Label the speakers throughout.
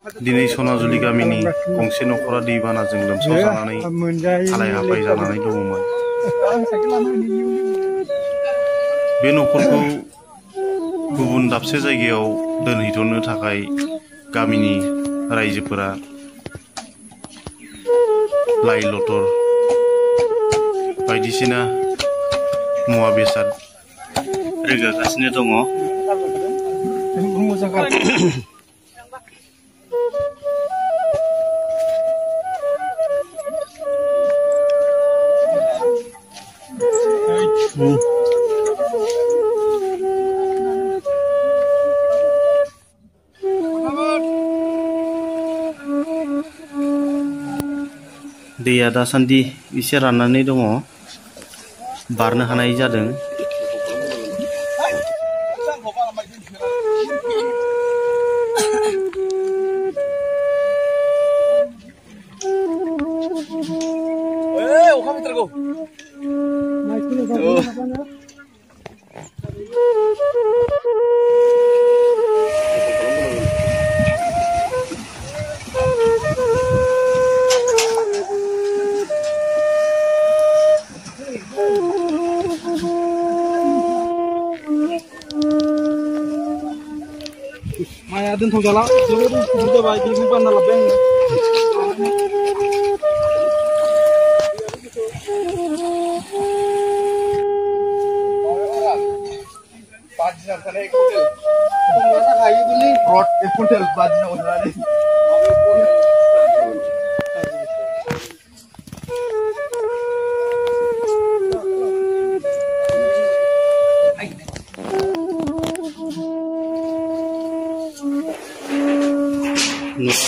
Speaker 1: दिनै सनाजुलि गामिनि गंसे न'खरा दैबानाजों लोमसावजानानै हालाय हाफाय जानानै दङमोन। बे न'खरखौ गुबुन दाबसे जायगायाव दोनहैथ'नो थाखाय गामिनि रायजोफोरा लाइ लथर बायदिसिना मुवा बेसाद रोगागासिनो दङ। दैया दासान्दि एसे राननानै दङ, बारनो हानाय जादों।
Speaker 2: Maya doonथ'o जाला जोबोद उसुबिदा जाबाय बेखौ बानना लाबोबाय आङो।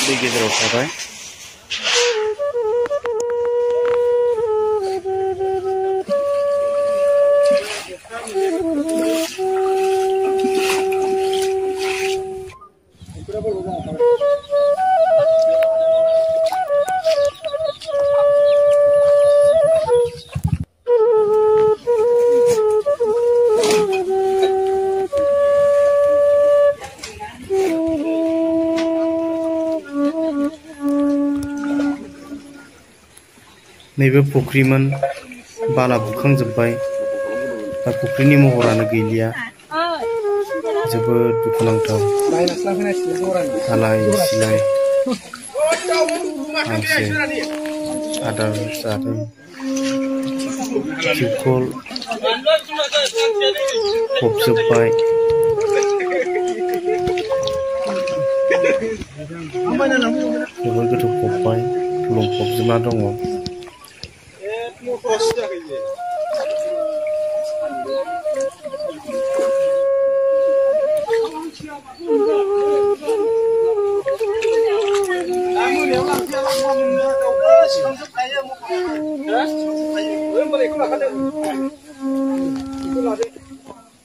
Speaker 1: दै गेजेराव थाबाय। नैबे फुख्रिमोन, बाला बुखांजोब्बाय, दा फुख्रिनि महरानो गैलिया। जोबोद दुखुनांथाव। आलाय सिलाय हांसो आदार जादों, थिरखल फबजोब्बाय। जोबोद गोथौ फबबाय, लंफबजोबना दङ।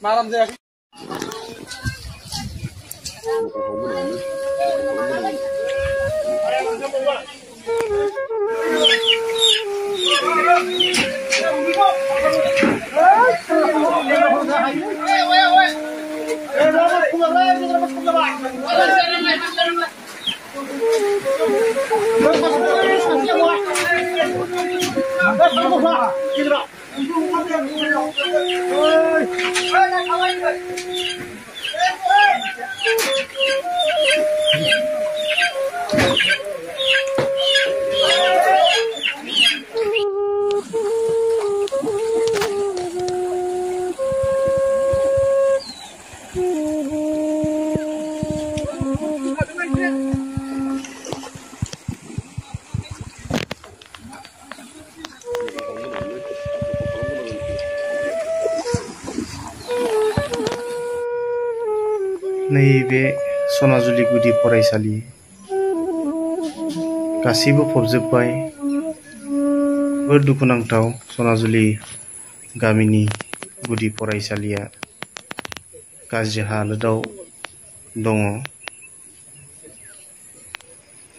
Speaker 2: Malam saya.
Speaker 1: नैबे सनाजुलि गुदि फरायसालि गासैबो फबजोब्बाय। जोबोद दुखुनांथाव। सनाजुलि गामिनि गुदि फरायसालिया गाज्रि हालोदाव दङ।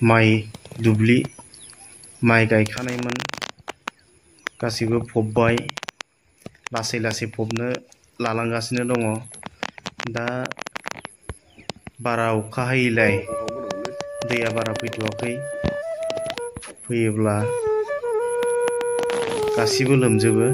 Speaker 1: माइ दुब्लि, माइ गायखानायमोन, गासैबो फबबाय, लासै लासै फबनो लालांगासिनो दङ। दा बारा अखा हायैलाय दैया बारा फैथ'वाखै फैयोब्ला गासिबो लोमजोबो